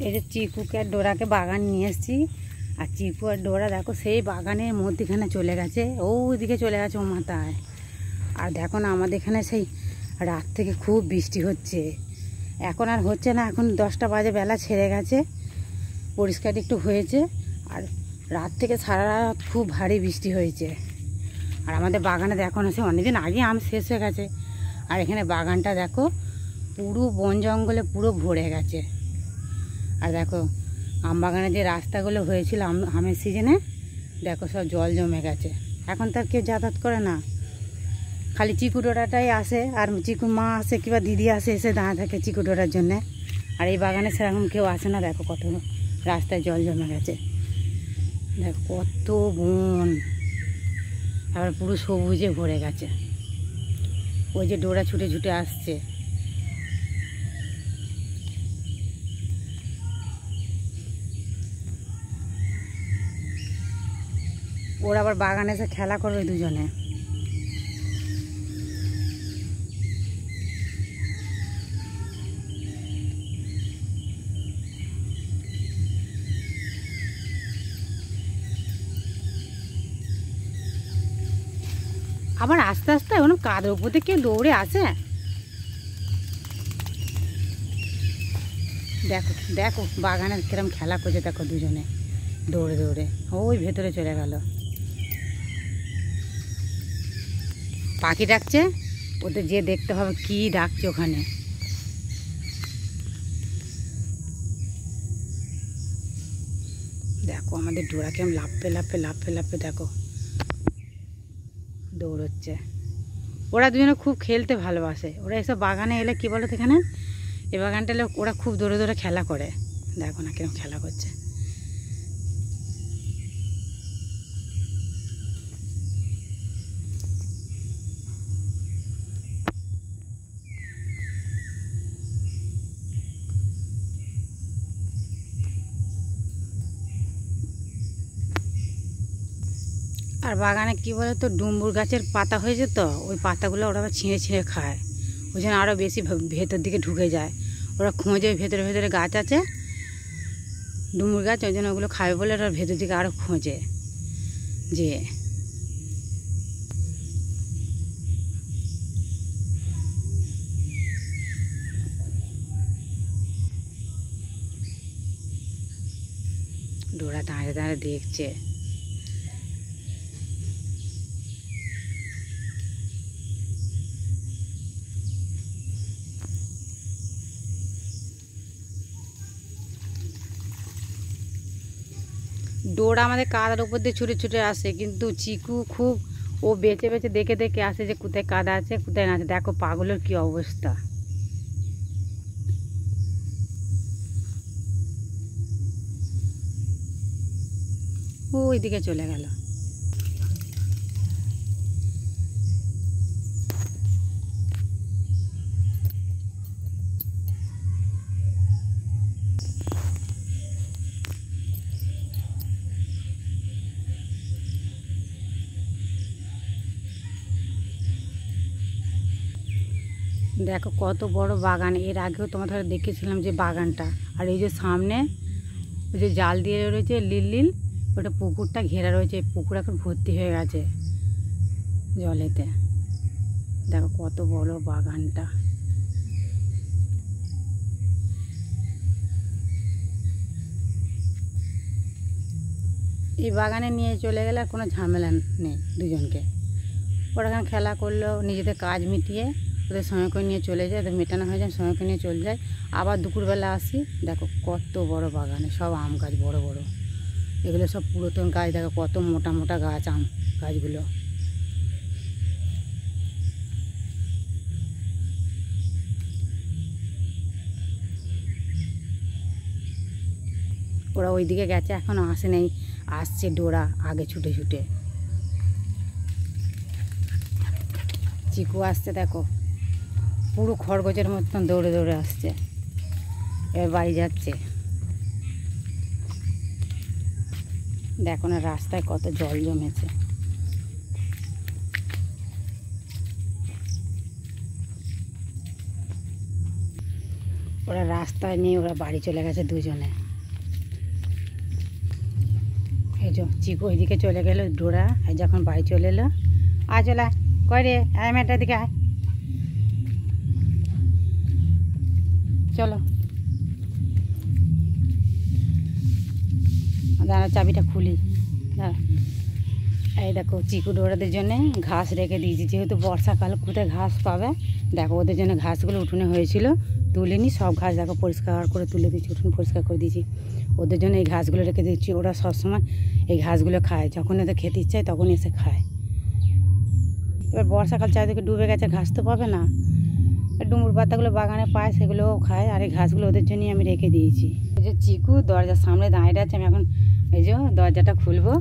এই যে চিকুকে আর ডোরাকে বাগান নিয়ে এসেছি। আর চিকু আর ডোরা দেখো সেই বাগানের মধ্যেখানে চলে গেছে, ওইদিকে চলে গেছে ও মাথায়। আর দেখো না, আমাদের এখানে সেই রাত থেকে খুব বৃষ্টি হচ্ছে। এখন আর হচ্ছে না, এখন 10টা বাজে, বেলা ছেড়ে গেছে, পরিষ্কার একটু হয়েছে। আর রাত থেকে সারা রাত খুব ভারী বৃষ্টি হয়েছে। আর আমাদের বাগানে দেখো না, সে অনেকদিন আগে আম শেষ হয়ে গেছে। আর এখানে বাগানটা দেখো পুরো বন জঙ্গলে পুরো ভরে গেছে। আর দেখো আম বাগানে যে রাস্তাগুলো হয়েছিল আমের সিজনে, দেখো সব জল জমে গেছে। এখন তার কেউ যাতায়াত করে না, খালি চিকু ডোরাটাই আসে। আর চিকুর মা আসে কিংবা দিদি আসে, এসে দাঁড়া থাকে চিকু ডোরার জন্যে। আর এই বাগানে সেরকম কেউ আসে না। দেখো কত রাস্তায় জল জমে গেছে, দেখো কত বন, আবার পুরো সবুজে ভরে গেছে। ওই যে ডোরা ছুটে ছুটে আসছে। ওরা আবার বাগানে এসে খেলা করবে দুজনে। আবার আস্তে আস্তে এখন কাদের উপর থেকে দৌড়ে আসে। দেখো দেখো বাগানে কিরম খেলা করছে, দেখো দুজনে দৌড়ে দৌড়ে ওই ভেতরে চলে গেল। পাখি ডাকছে, ওদের যে দেখতে হবে কি ডাকছে ওখানে। দেখো আমাদের ডোরা কেমন লাফে লাফে লাফে লাফে দেখো দৌড়চ্ছে। ওরা দুজনে খুব খেলতে ভালোবাসে। ওরা এসব বাগানে এলে কি বলো তো, এখানে এই বাগানটা এলে ওরা খুব দৌড়ে দৌড়ে খেলা করে। দেখো না কিরকম খেলা করছে। আর বাগানে কি বলে তো, ডুমুর গাছের পাতা হয়েছে তো, ওই পাতাগুলো ওরা আবার ছিঁড়ে ছিঁড়ে খায়। ওই জন্য আরও বেশি ভেতর দিকে ঢুকে যায়। ওরা খোঁজে ভেতরে ভেতরে গাছ আছে ডুমুর গাছ, ওই জন্য ওগুলো খাবে বলে ওরা ভেতর দিকে আরও খোঁজে। যে ডোরা দাঁড়িয়ে দাঁড়িয়ে দেখছে। ডোরা আমাদের কাদার উপর দিয়ে ছুটে ছুটে আসে, কিন্তু চিকু খুব ও বেছে বেছে দেখে দেখে আসে যে কোথায় কাদা আছে কোথায় না আছে। দেখো পাগুলোর কি অবস্থা। ওই দিকে চলে গেল। দেখো কত বড় বাগান। এর আগেও তোমাদের দেখেছিলাম যে বাগানটা। আর এই যে সামনে ওই যে জাল দিয়ে রয়েছে লিল লিল, ওটা পুকুরটা ঘেরা রয়েছে। পুকুর এখন ভর্তি হয়ে গেছে জলেতে। দেখো কত বড় বাগানটা। এই বাগানে নিয়ে চলে গেলে আর কোনো ঝামেলা নেই দুজনকে। ওরা এখানে খেলা করলো, নিজেদের কাজ মিটিয়ে ওদের সময় করে নিয়ে চলে যায়, ওদের মেটানো হয়ে যায়, সময় করে নিয়ে চলে যায়। আবার দুপুরবেলা আসি, দেখো কত বড় বাগানে সব আম গাছ বড় বড়। এগুলো সব পুরাতন গাছ, দেখো কত মোটা মোটা গাছ, আম গাছগুলো। ওরা ওইদিকে গেছে, এখনও আসে নেই, আসছে ডোরা আগে ছুটে ছুটে। চিকু আসছে, দেখো পুরো খরগোশের মতন দৌড়ে দৌড়ে আসছে। এবার বাড়ি যাচ্ছে। দেখো না রাস্তায় কত জল জমেছে। ওরা রাস্তায় নিয়ে ওরা বাড়ি চলে গেছে দুজনে। এই যে চিকু ওইদিকে চলে গেল, ডোরা এই যখন বাড়ি চলে এলো। আয় চলে কয় রে, আয় মেয়েটার দিকে আয়, চলো দাঁড়া চাবিটা খুলি। এই দেখো চিকু ডোরাদের জন্য ঘাস রেখে দিয়েছি, যেহেতু বর্ষাকাল কোথায় ঘাস পাবে। দেখো ওদের জন্য ঘাসগুলো উঠোনে হয়েছিল, তুলিনি, সব ঘাস দেখো পরিষ্কার করে তুলে দিয়েছি, উঠোন পরিষ্কার করে দিয়েছি। ওদের জন্য এই ঘাসগুলো রেখে দিচ্ছি, ওরা সবসময় এই ঘাসগুলো খায়, যখন ওদের খেতে ইচ্ছায় তখন এসে খায়। এবার বর্ষাকাল চারিদিকে ডুবে গেছে, ঘাস তো পাবে না, ডুমুর পাতাগুলো বাগানে পায় সেগুলোও খায়, আর এই ঘাসগুলো ওদের জন্যই আমি রেখে দিয়েছি। এই যে চিকু দরজার সামনে দাঁড়িয়ে আছে, আমি এখন এই যে দরজাটা খুলবো।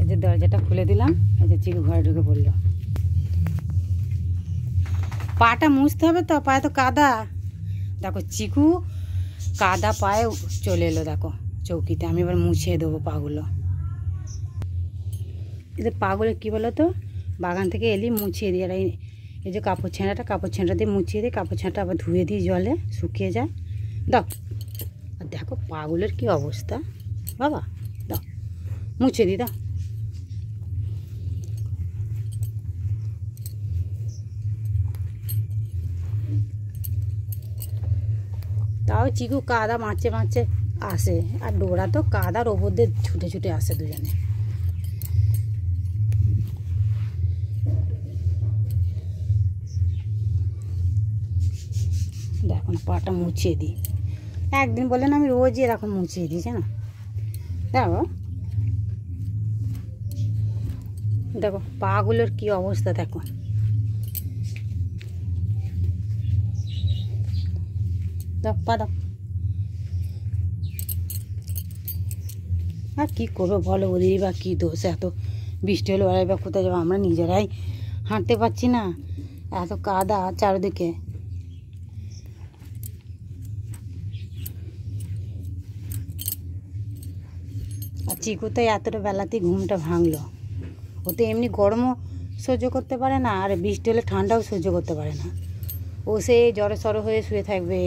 এই যে দরজাটা খুলে দিলাম, এই যে চিকু ঘরে ঢুকে পড়লো। পাটা মুছতে হবে তো, পায়ে তো কাদা। দেখো চিকু কাদা পায়ে চলে এলো, দেখো চৌকিতে। আমি এবার মুছিয়ে দেবো পাগুলো। এদের পাগুলো কী বলো তো, বাগান থেকে এলি মুছিয়ে দিই। আর এই যে কাপড় ছেঁড়া দিয়ে মুছিয়ে দিই, কাপড় ছেঁড়াটা আবার ধুয়ে দিই, জলে শুকিয়ে যায়। দাও, আর দেখো পাগুলোর কী অবস্থা বাবা, দাও মুছিয়ে দিই, দাও। তাও চিকু কাদা মারছে আসে, আর ডোরা তো কাদার ওপর দিয়ে ছুটে ছুটে আসে দুজনে। দেখুন পাটা মুছিয়ে দিই, একদিন বললেন আমি রোজই এরকম মুছিয়ে দিই, জানো। দেখো দেখো পাগুলোর কি অবস্থা, দেখো দাও পা দাও। আর কী করবো বলো, ওদেরই বা কী দোষ, এত বৃষ্টি হলে ওরাই বা কোথায় যাবো, আমরা নিজেরাই হাঁটতে পারছি না, এত কাদা চারিদিকে। আর চিকু তো এতটা বেলাতেই ঘুমটা ভাঙলো, ও তো এমনি গরমও সহ্য করতে পারে না, আর বৃষ্টি হলে ঠান্ডাও সহ্য করতে পারে না। ও সে জ্বরে সরো হয়ে শুয়ে থাকবে,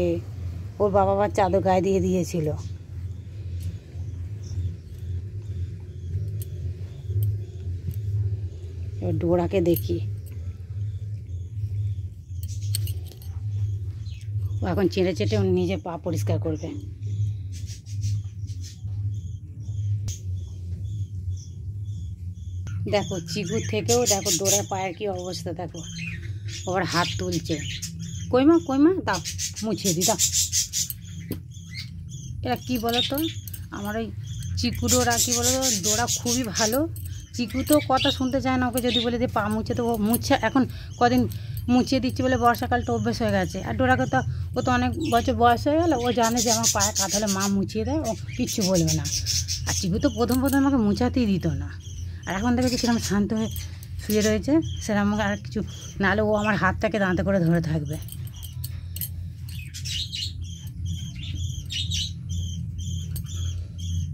ওর বাবা আবার চাদর গায়ে দিয়ে দিয়েছিল। এবার ডোরাকে দেখি, ও এখন চেটে চেটে নিজে পা পরিষ্কার করবে। দেখো চিকুর থেকেও দেখো ডোরার পায়ের কি অবস্থা, দেখো আবার হাত তুলছে। কইমা দাও মুছিয়ে দি, দাও। এরা কী বলো তো, আমার ওই চিকু ডোরা কী বলো তো, ডোরা খুবই ভালো। চিকু তো কথা শুনতে চায় না, ওকে যদি বলে যে পা মুছে, তো ও মুছে এখন কদিন মুছিয়ে দিচ্ছি বলে বর্ষাকালটা অভ্যেস হয়ে গেছে। আর ডোরাকে তো ও তো অনেক বছর বয়স হয়ে গেল, ও জানে যে আমার পায়ে কাঁধ হলে মা মুছিয়ে দেয়, ও কিচ্ছু বলবে না। আর চিকু তো প্রথম আমাকে মুছাতেই দিত না, আর এখন দেখেছি কিরকম শান্ত হয়ে শুয়ে রয়েছে, সেরকম আমাকে আর কিছু নাহলে ও আমার হাতটাকে দাঁতে করে ধরে থাকবে।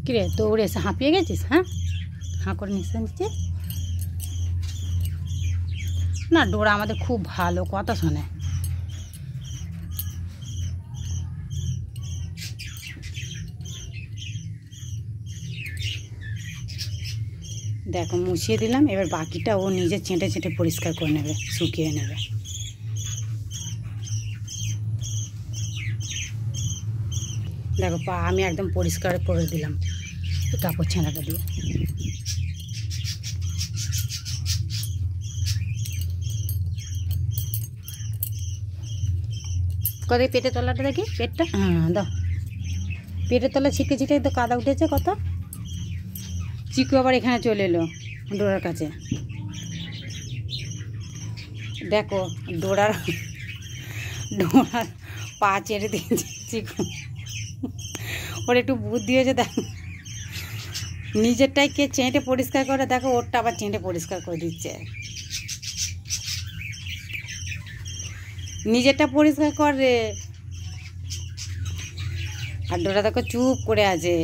কিরে দৌড়ে এসে হাঁপিয়ে গেছিস? হ্যাঁ, হাঁ করে নিচে নিচ্ছে না। ডোরা আমাদের খুব ভালো, কথা শোনে। দেখো মুছিয়ে দিলাম, এবার বাকিটা ও নিজে ছেঁটে ছেঁটে পরিষ্কার করে নেবে, শুকিয়ে নেবে। দেখো পা আমি একদম পরিষ্কার করে দিলাম কাপড় ছেঁড়াটা দিয়ে। কত পেটের তলাটা দেখি, পেটটা, হ্যাঁ দাও। পেটের তলা ছিটকে ছিটে তো কাদা উঠেছে কত। চিকু আবার এখানে চলে এলো ডোরার কাছে। দেখো ডোরার পা চেড়ে দিয়েছে চিকু, ওর একটু বুদ্ধি হয়েছে। দেখ নিজেরটাই কে চেঁটে পরিষ্কার করে, দেখো ওরটা আবার চেঁটে পরিষ্কার করে দিচ্ছে। নিজেরটা পরিষ্কার কর রে। আর ডোরা দেখো চুপ করে আছে।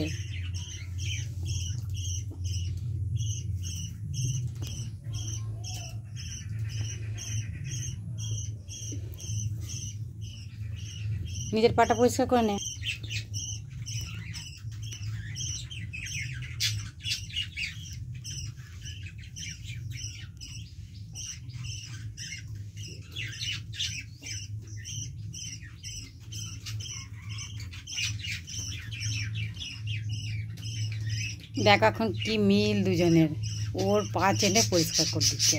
নিজের পাটা পরিষ্কার করে নে। দেখ এখন কি মিল দুজনের, ওর পা চেনে পরিষ্কার করে দিচ্ছে।